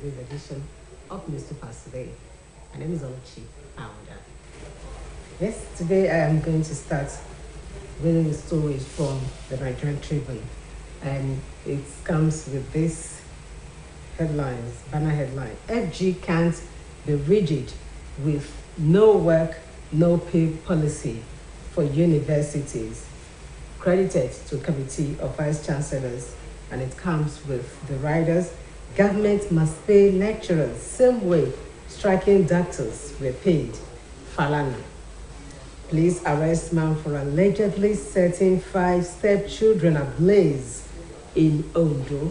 today's edition of Newspapers Today. My name is Oluchi Aouda. Yes, today I am going to start reading the stories from the Nigerian Tribune, and it comes with this headlines, banner headline: FG can't be rigid with no work, no pay policy for universities. Credited to Committee of Vice Chancellors, and it comes with the riders: government must pay lecturers same way striking doctors were paid. Falana. Police arrest man for allegedly setting 5 stepchildren ablaze in Ondo.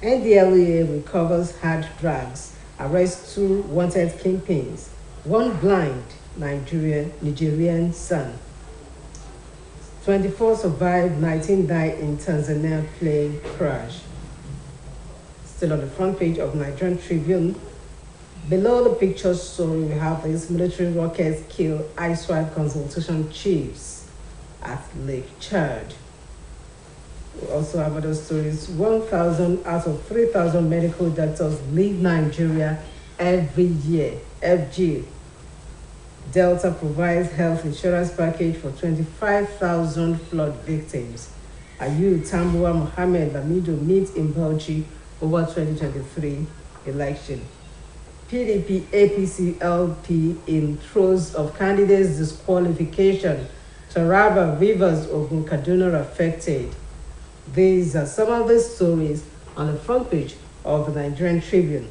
NDLEA recovers hard drugs, arrests 2 wanted kingpins, 1 blind Nigerian son. 24 survived, 19 died in Tanzania plane crash. Still on the front page of Nigerian Tribune, below the picture story, we have these: military rockets kill ISWAP consultation chiefs at Lake Chad. We also have other stories: 1,000 out of 3,000 medical doctors leave Nigeria every year. FG Delta provides health insurance package for 25,000 flood victims. Ayu Tambuwa Mohammed Lamido meets in Bauchi over 2023 election. PDP APC LP in throes of candidates disqualification. Taraba, Rivers, Ogun, Kaduna affected. These are some of the stories on the front page of the Nigerian Tribune.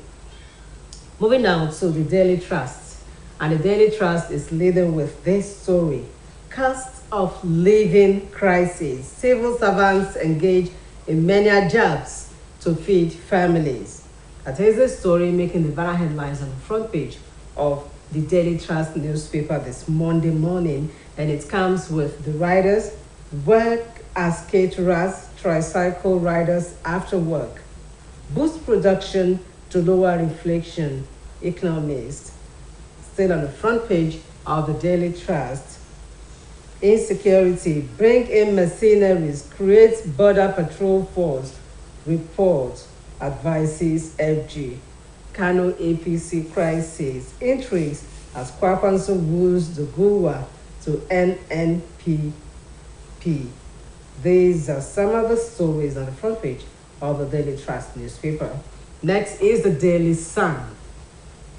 Moving now to the Daily Trust. And the Daily Trust is leading with this story: cost of living crisis. Civil servants engage in many jobs to feed families. That is the story making the banner headlines on the front page of the Daily Trust newspaper this Monday morning, and it comes with the riders: work as caterers, tricycle riders after work, boost production to lower inflation, economists. Still on the front page of the Daily Trust: insecurity, bring in mercenaries, create border patrol force, report advises FG. Kano APC crisis, intrigues as Kwapanso woos the Gulwa to NNPP. These are some of the stories on the front page of the Daily Trust newspaper. Next is the Daily Sun.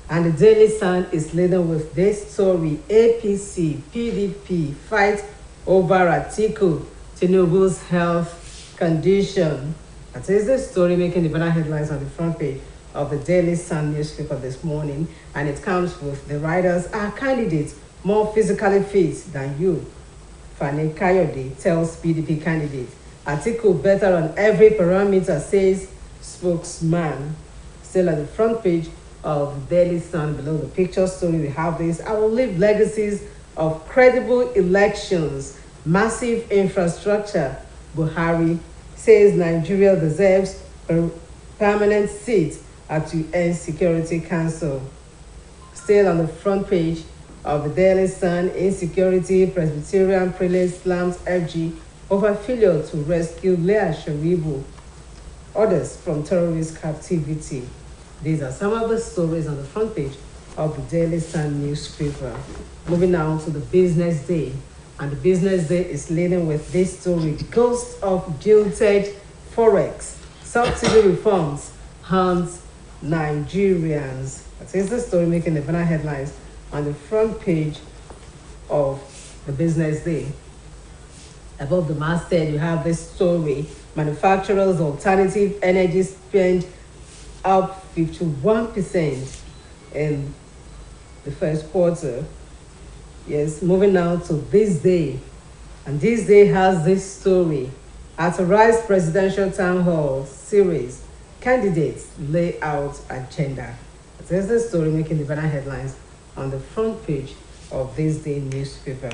And the Daily Sun is leading with this story: APC, PDP fight over Atiku Tinubu's health condition. That is the story making the banner headlines on the front page of the Daily Sun newspaper this morning. And it comes with the riders: our candidates more physically fit than you. Fani Kayode tells PDP candidate. Atiku better on every parameter, says spokesman. Still at the front page of the Daily Sun, below the picture story, we have this: I will leave legacies of credible elections, massive infrastructure. Buhari says Nigeria deserves a permanent seat at UN Security Council. Still on the front page of the Daily Sun: insecurity, Presbyterian prelate slams FG over failure to rescue Leah Sharibu, others from terrorist captivity. These are some of the stories on the front page of the Daily Sun newspaper. Moving now to the Business Day. And the Business Day is leading with this story: ghost of jilted forex, subsidy reforms haunts Nigerians. That is the story making the banner headlines on the front page of the Business Day. Above the masthead, you have this story: manufacturers' alternative energy spend up 51% in the first quarter. Yes, moving now to this day. And this day has this story: at a Rise Presidential Town Hall series, candidates lay out agenda. There's the story making the banner headlines on the front page of this day newspaper.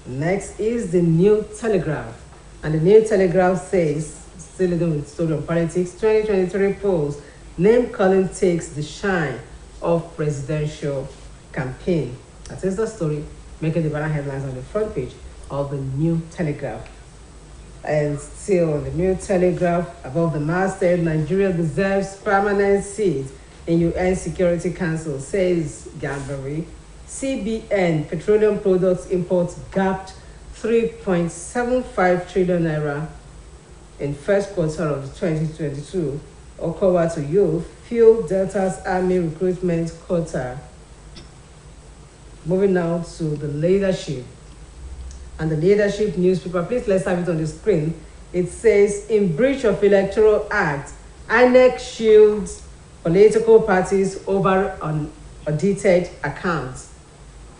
Next is the New Telegraph. And the New Telegraph says, still dealing with story on politics, 2023 polls: name calling takes the shine of presidential campaign. That is the story making the banner headlines on the front page of the New Telegraph. And still on the New Telegraph, above the masthead: Nigeria deserves permanent seat in UN Security Council, says Gambari. CBN petroleum products imports gapped 3.75 trillion naira in first quarter of 2022. Okowa to youth, fuel Delta's army recruitment quota. Moving now to the leadership. And the leadership newspaper, please let's have it on the screen. It says, in breach of Electoral Act, INEC shields political parties over unaudited accounts.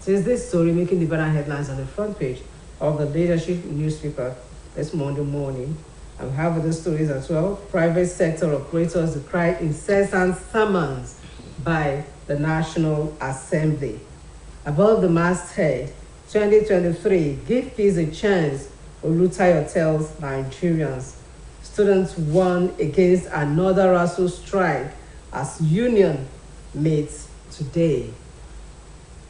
It is this story making the banner headlines on the front page of the leadership newspaper this Monday morning. And we have other stories as well. Private sector operators decry incessant summons by the National Assembly. Above the masthead, 2023, give peace a chance, Olutai tells Nigerians. Students won against another racial strike as union meets today.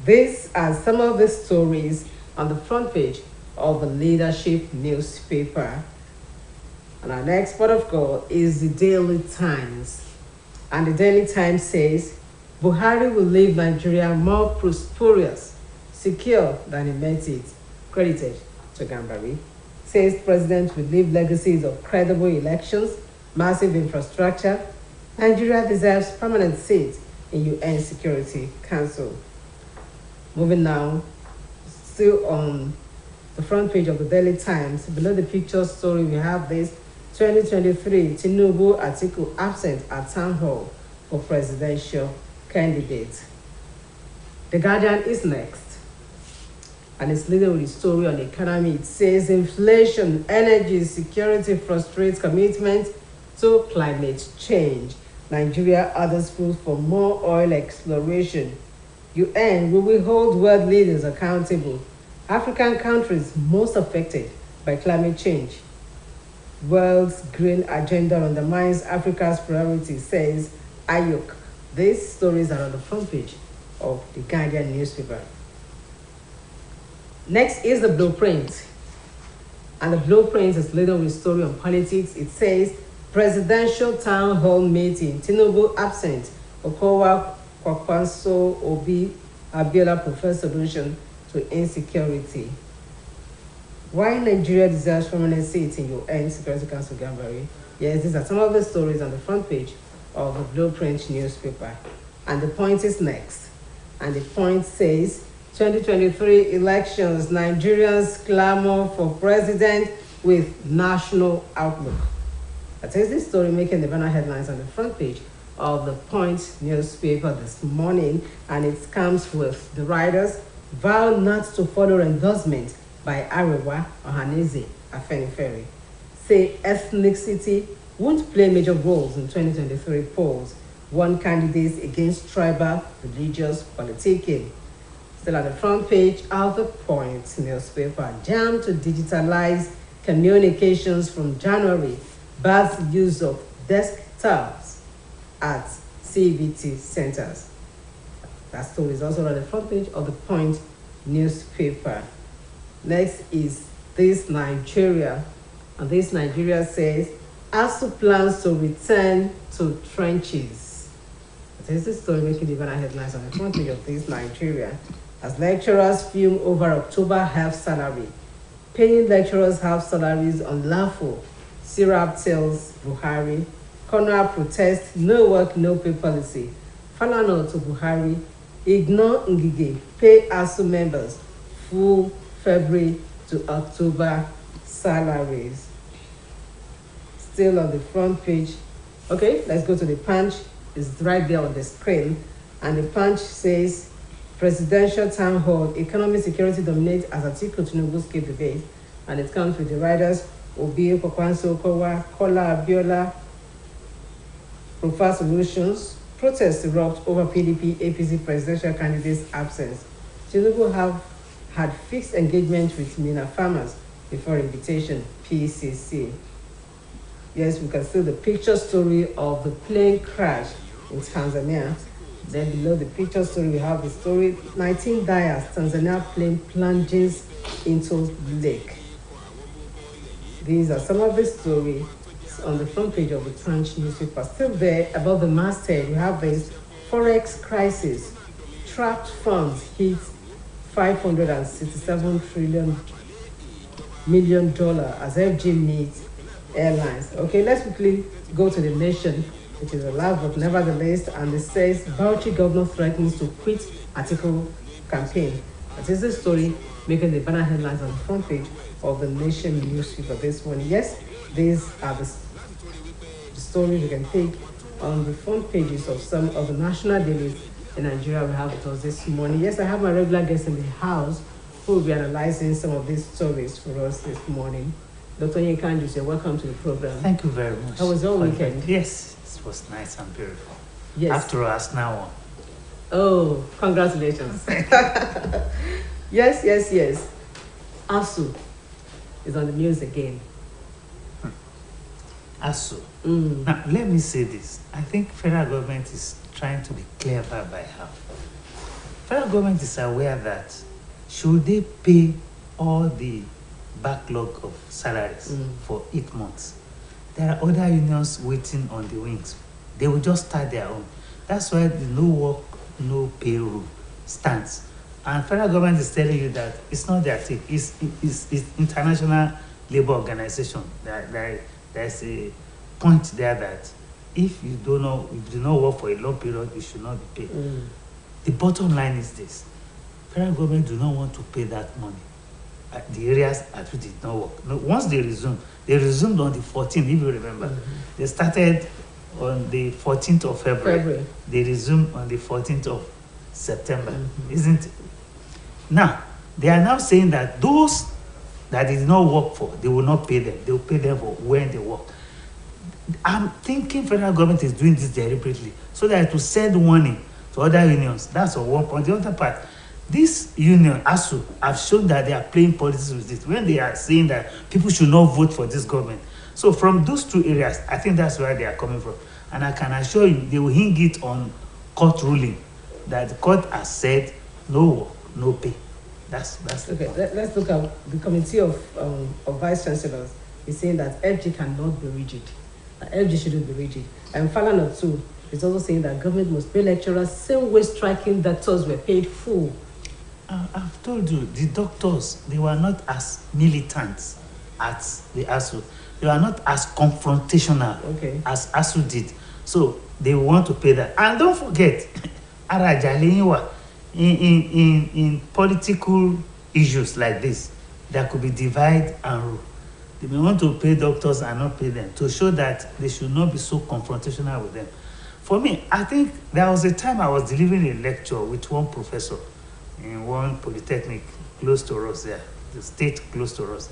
These are some of the stories on the front page of the leadership newspaper. And our next port of call is the Daily Times. And the Daily Times says, Buhari will leave Nigeria more prosperous, secure than he met it, credited to Gambari. Says president will leave legacies of credible elections, massive infrastructure. Nigeria deserves permanent seat in UN Security Council. Moving now, still on the front page of the Daily Times, below the picture story, we have this 2023 Tinubu article absent at town hall for presidential candidate. The Guardian is next, and it's leading with the story on the economy. It says inflation, energy security frustrates commitment to climate change. Nigeria others push for more oil exploration. UN will hold world leaders accountable. African countries most affected by climate change. World's green agenda undermines Africa's priorities, says Ayuk. These stories are on the front page of the Guardian newspaper. Next is the blueprint. And the blueprint is leading with a story on politics. It says, presidential town hall meeting, Tinubu absent, Okowa, Kwakwanso, Obi, Abiola prefers solution to insecurity. Why Nigeria deserves permanent seat in UN Security Council, Gambari? Yes, these are some of the stories on the front page of the Blueprint newspaper. And the point is next. And the point says, 2023 elections, Nigerians clamor for president with national outlook. That is the story making the banner headlines on the front page of the Point newspaper this morning. And it comes with the writers vow not to follow endorsement by Arewa Ohaneze Afenifere. Say ethnicity won't play major roles in 2023 polls. One candidate against tribal religious politicking. Still at the front page of the Point newspaper, jam to digitalize communications from January, bans use of desktops at CBT centers. That story is also on the front page of the Point newspaper. Next is this Nigeria, and this Nigeria says, ASU plans to return to trenches. This is the story making the banner headlines on the front page of this Nigeria. As lecturers fume over October half salary, paying lecturers half salaries unlawful, Sirap tells Buhari, Corner protest, no work, no pay policy. Falana to Buhari, ignore Ngige, pay ASU members full February to October salaries. Still on the front page. Okay, let's go to the Punch. It's right there on the screen. And the Punch says, presidential town hall, economic security dominates as Atiku Tinubu skip debate. And it comes with the writers, Obi, Kwakwanso, Okowa, Kola, Abiola, prefer solutions. Protests erupt over PDP, APC presidential candidates' absence. Tinubu have had fixed engagement with Mina farmers before invitation, PCC. Yes, we can see the picture story of the plane crash in Tanzania. Then below the picture story, we have the story, 19 dies, Tanzania plane plunges into lake. These are some of the stories on the front page of the Punch newspaper. Still there, above the masthead, we have this Forex crisis. Trapped funds hit 567 trillion million dollar as FG meets airlines. Okay, let's quickly go to the Nation, which is a lot, but nevertheless, and it says Bauchi governor threatens to quit article campaign. That is the story making the banner headlines on the front page of the Nation newspaper this morning. Yes, these are the stories you can take on the front pages of some of the national dailies in Nigeria we have with us this morning. Yes, I have my regular guest in the house who will be analyzing some of these stories for us this morning. Dr. Yekanju, you're welcome to the program. Thank you very much. How was your weekend? Yes, it was nice and beautiful. Yes. After us now. Oh, congratulations. Yes. ASU is on the news again. ASU. Now, let me say this. I think federal government is trying to be clever by how. Federal government is aware that should they pay all the backlog of salaries for 8 months, there are other unions waiting on the wings. They will just start their own. That's why the no work, no pay rule stands. And federal government is telling you that it's not their thing. It's International Labour Organization. There's a point there that if you do not work for a long period, you should not be paid. The bottom line is this: federal government do not want to pay that money at the areas at which it did not work. No, once they resumed on the 14th, if you remember. They started on the 14th of February. They resumed on the 14th of September, isn't it? Now, they are now saying that those that did not work for, they will not pay them. They will pay them for when they work. I'm thinking federal government is doing this deliberately so that to send warning to other unions. That's on one point. The other part, this union, ASU, have shown that they are playing politics with it when they are saying that people should not vote for this government. So from those two areas, I think that's where they are coming from. And I can assure you, they will hang it on court ruling that the court has said no work, no pay. That's okay. Let's look at the committee of vice chancellors is saying that FG cannot be rigid. FG shouldn't be rigid. And Falana too is also saying that government must pay lecturers same way striking doctors were paid full. I've told you, the doctors, they were not as militant as the ASU. They were not as confrontational as ASU did. So they want to pay that. And don't forget, in political issues like this, there could be divide and rule. They may want to pay doctors and not pay them to show that they should not be so confrontational with them. For me, I think there was a time I was delivering a lecture with one professor in one polytechnic close to us there, the state close to us.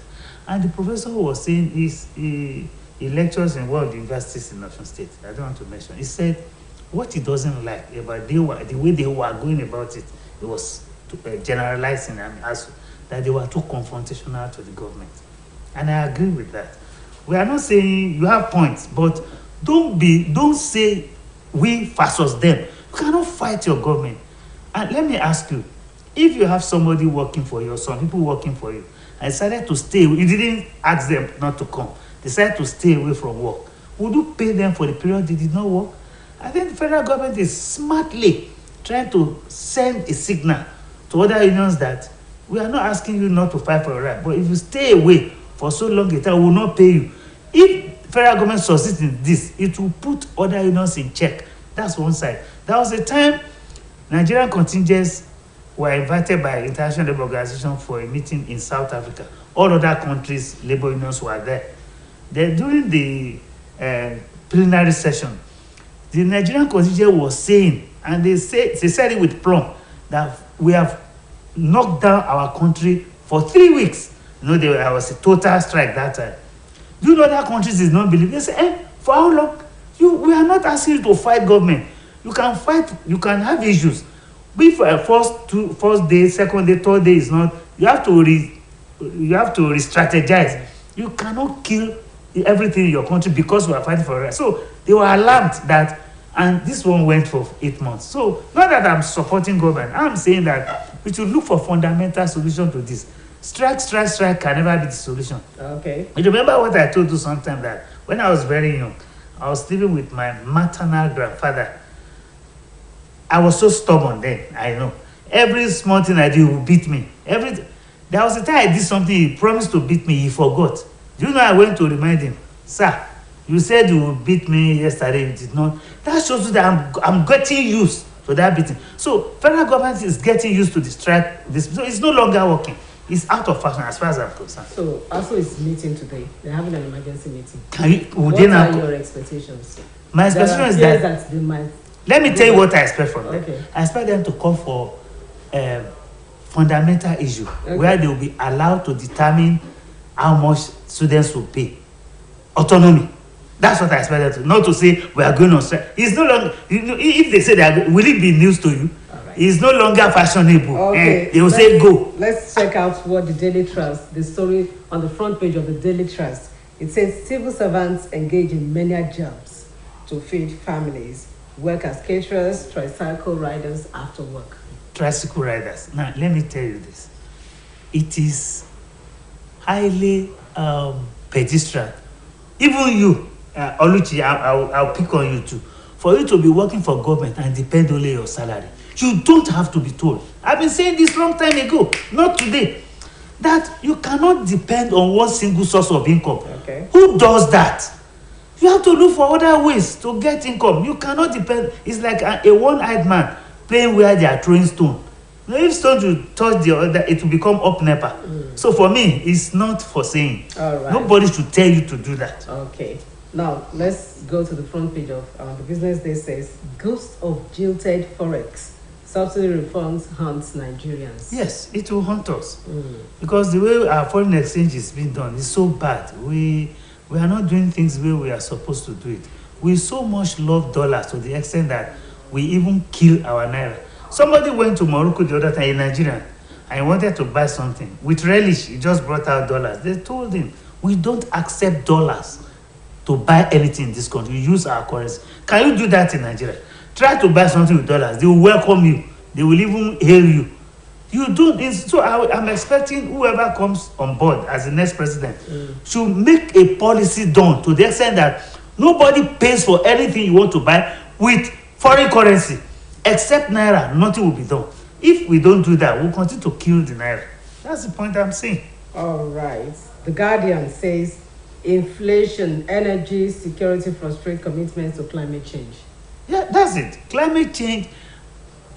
And the professor was saying he lectures in one of the universities in Osun State. I don't want to mention. He said what he doesn't like about the way they were going about it, it was generalizing as that they were too confrontational to the government. And I agree with that. We are not saying you have points, but don't say we versus them. You cannot fight your government. And let me ask you, if you have somebody working for you or some people working for you, and decided to stay, you didn't ask them not to come, decided to stay away from work, would you pay them for the period they did not work? I think the federal government is smartly trying to send a signal to other unions that we are not asking you not to fight for your right, but if you stay away for so long a time, we will not pay you. If federal government succeeds in this, it will put other unions in check. That's one side. There was a time Nigerian contingents were invited by International Labour Organization for a meeting in South Africa. All other countries' labor unions were there. Then during the plenary session, the Nigerian contingent was saying, and they said it with plumb, that we have knocked down our country for 3 weeks. You know, there was a total strike that time. Do you know that countries did not believe? They say, for how long? We are not asking you to fight government. You can fight, you can have issues. If first day, second day, third day is not, you have to re-strategize. You cannot kill everything in your country because we are fighting for it. So they were alarmed that, and this one went for 8 months. So not that I'm supporting government, I'm saying that we should look for fundamental solution to this. Strike can never be the solution. Okay. You remember what I told you sometime, that when I was very young, I was living with my maternal grandfather. I was so stubborn then, I know. Every small thing I do, he will beat me. There was a time I did something, he promised to beat me, he forgot. Do you know I went to remind him, sir, you said you would beat me yesterday, you did not. That shows you that I'm getting used to that beating. So federal government is getting used to distract this. So it's no longer working. It's out of fashion as far as I'm concerned. So also it's meeting today. They're having an emergency meeting. What are your expectations? My expectation is that they might. Let me tell you what I expect from them. Okay. I expect them to call for fundamental issue where they will be allowed to determine how much students will pay. Autonomy. That's what I expect them to. Not to say we are going on strike. It's no longer. If they say that, will it be news to you? Right. It's no longer fashionable. Okay. They will say go. Let's check out what the Daily Trust, the story on the front page of the Daily Trust. It says civil servants engage in many jobs to feed families, work as caterers, tricycle riders after work. Tricycle riders. Now, let me tell you this. It is highly pedestrian. Even you, Oluchi, I'll pick on you too. For you to be working for government and depend only on your salary, you don't have to be told. I've been saying this long time ago, not today, that you cannot depend on one single source of income. Okay. Who does that? You have to look for other ways to get income. You cannot depend. It's like a one-eyed man playing where they are throwing stone. Now, if stone to touch the other, it will become up nepa. So for me, it's not for saying. All right. Nobody should tell you to do that. Okay. Now, let's go to the front page of the Business Day says, Ghost of Jilted Forex. Subsidy reforms haunts Nigerians. Yes, it will haunt us. Because the way our foreign exchange is being done is so bad. We are not doing things the way we are supposed to do it. We so much love dollars to the extent that we even kill our naira. Somebody went to Morocco the other time in Nigeria and he wanted to buy something. With relish, he just brought out dollars. They told him, we don't accept dollars to buy anything in this country. We use our currency. Can you do that in Nigeria? Try to buy something with dollars. They will welcome you. They will even hail you. You don't. So I'm expecting whoever comes on board as the next president should make a policy done to the extent that nobody pays for anything you want to buy with foreign currency. Except naira, nothing will be done. If we don't do that, we'll continue to kill the naira. That's the point I'm saying. All right. The Guardian says inflation, energy, security frustrate commitments to climate change. Yeah, that's it. Climate change,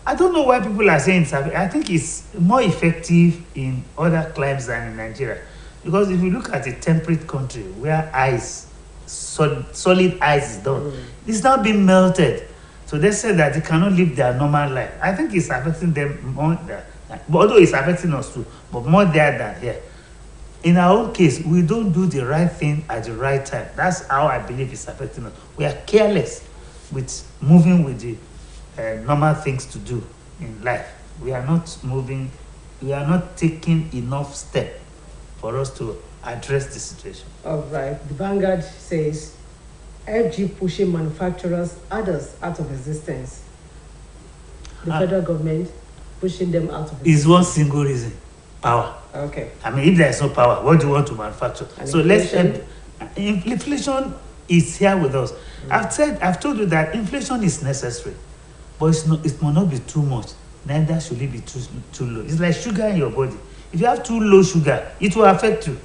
I don't know why people are saying it's, I think it's more effective in other climes than in Nigeria. Because if you look at a temperate country where ice, solid ice is done, it's not being melted. So they say that they cannot live their normal life. I think it's affecting them more there. Although it's affecting us too, but more there than here. In our own case, we don't do the right thing at the right time. That's how I believe it's affecting us. We are careless with moving with the normal things to do in life. We are not moving, we are not taking enough step for us to address the situation. All right. The Vanguard says FG pushing manufacturers, others out of existence. The federal government pushing them out of existence. Is one single reason. Power. Okay. I mean, if there is no power, what do you want to manufacture? And so inflation? Inflation is here with us. I've told you that inflation is necessary, but it must not be too much. Neither should it be too low. It's like sugar in your body. If you have too low sugar, it will affect you.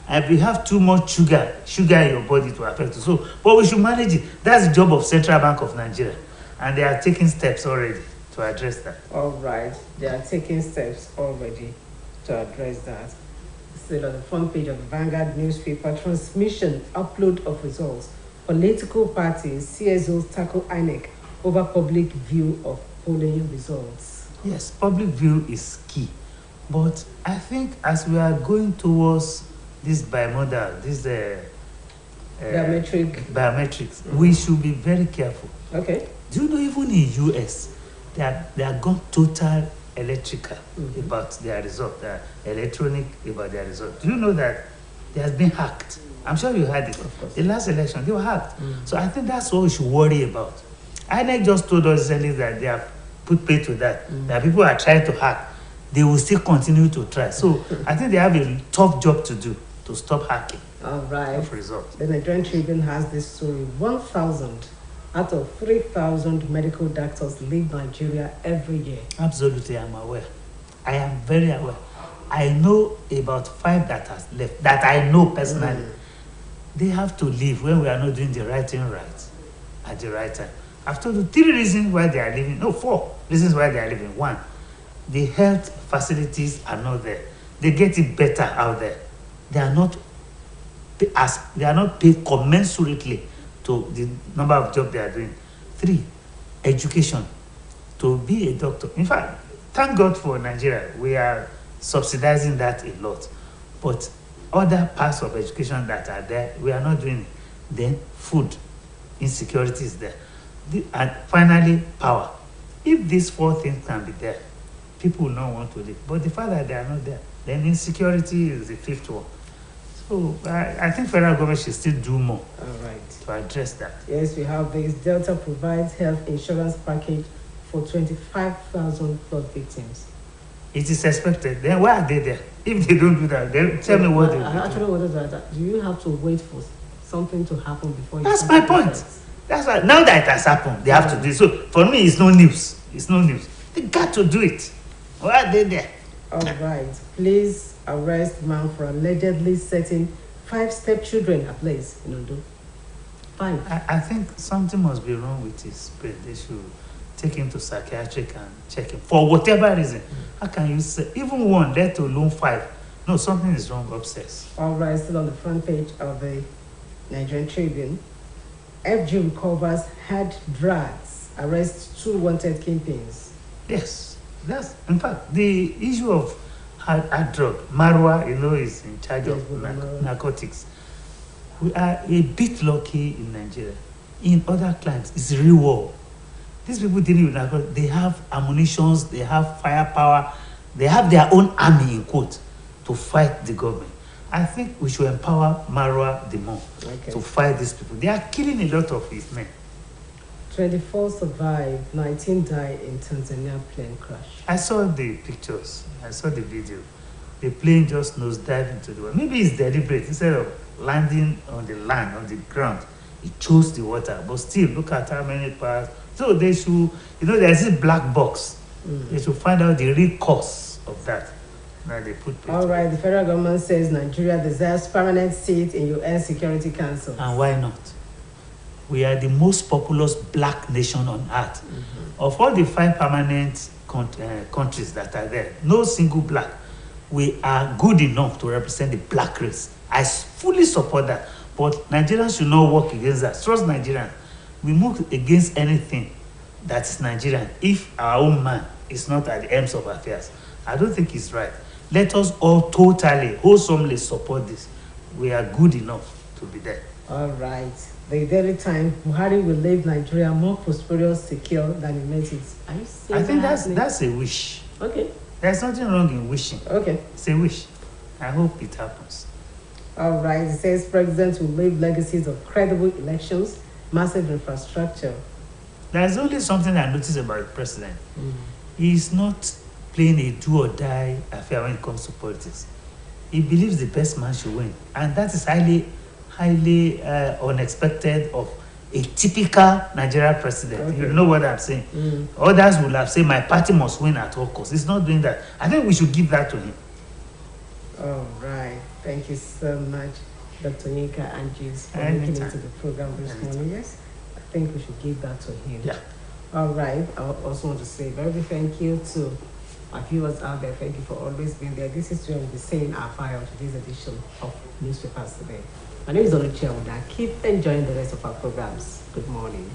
And if you have too much sugar in your body, it will affect you. So, but we should manage it. That's the job of Central Bank of Nigeria, and they are taking steps already to address that. All right, they are taking steps already to address that. Still on the front page of the Vanguard newspaper, transmission, upload of results. Political parties, CSOs tackle INEC over public view of polling results. Yes, public view is key. But I think as we are going towards this bimodal, this biometrics, we should be very careful. Okay. Do you know even in US, they are gone total electrical about their result, they are electronic about their result. Do you know that they has been hacked? I'm sure you heard it. Of course. The last election, they were hacked. So I think that's what we should worry about. INEC just told us recently that they have put pay to that. That people are trying to hack. They will still continue to try. So I think they have a tough job to do to stop hacking. All right. Of results. The Nigerian Tribune has this story: 1,000 out of 3,000 medical doctors leave Nigeria every year. Absolutely, I'm aware. I am very aware. I know about 5 that has left, that I know personally. They have to leave when we are not doing the right thing right at the right time. I've told you 3 reasons why they are leaving. No, 4 reasons why they are leaving. 1, the health facilities are not there. They get it better out there. They are not paid commensurately to the number of jobs they are doing. 3, education. To be a doctor. In fact, thank God for Nigeria. We are subsidizing that a lot. But other parts of education that are there, we are not doing it. Then food insecurity is there. And finally, power. If these 4 things can be there, people will not want to live. But the fact that they are not there, then insecurity is the 5th one. So I think federal government should still do more. All right. To address that. Yes, we have this. Delta provides health insurance package for 25,000 flood victims. It is expected. Then why are they there? If they don't do that, then tell me what they do. I actually wanted to ask, do you have to wait for something to happen before you? That's my point. That's why now that it has happened, they have to do it. So for me, it's no news. It's no news. They got to do it. Why are they there? All right. Please arrest man for allegedly setting 5 stepchildren ablaze in Ondo. 5. I think something must be wrong with his brain. They should take him to psychiatric and check him for whatever reason. How can you say even 1, let alone 5? No, something is wrong upstairs. All right, still on the front page of the Nigerian Tribune. FG recovers hard drugs, arrests 2 wanted kingpins. Yes, that's in fact the issue of hard drug. Marwa, is in charge of narcotics. We are a bit lucky in Nigeria. In other climes, it's real war. These people dealing with narcotics, they have ammunitions, they have firepower, they have their own army in quote to fight the government. I think we should empower Marwa the more to fight these people. They are killing a lot of his men. 24 survived, 19 died in Tanzania plane crash. I saw the pictures. I saw the video. The plane just nosedived into the water. Maybe it's deliberate. Instead of landing on the land, on the ground, it chose the water. But still, look at how many parts. So they should, there's this black box. They should find out the real cause of that. Now they put. All right, the federal government says Nigeria deserves permanent seat in UN Security Council. And why not? We are the most populous black nation on earth. Of all the 5 permanent countries that are there, no single black. We are good enough to represent the black race. I fully support that. But Nigerians should not work against that. Trust Nigerians. We move against anything that is Nigerian if our own man is not at the ends of affairs. I don't think it's right. Let us all totally, wholesomely support this. We are good enough to be there. All right. The Daily Times, Buhari will leave Nigeria more prosperous, secure than it met it. Are you saying I think that's a wish. Okay. There's nothing wrong in wishing. Okay. It's a wish. I hope it happens. All right. It says presidents will leave legacies of credible elections, massive infrastructure. There's only something I noticed about the president. He's not playing a do or die affair when it comes to politics. He believes the best man should win. And that is highly unexpected of a typical Nigerian president. Okay. You know what I'm saying? Others will have said, my party must win at all costs. He's not doing that. I think we should give that to him. All right. Thank you so much, Dr. Yinka Anjis, for making it to the program this morning. Yes, I think we should give that to him. Yeah. All right. I also want to say very big thank you to my viewers out there. Thank you for always being there. This is Joy saying our fire of today's edition of Newspapers Today. My name is Oluchi Awuda. Keep enjoying the rest of our programs. Good morning.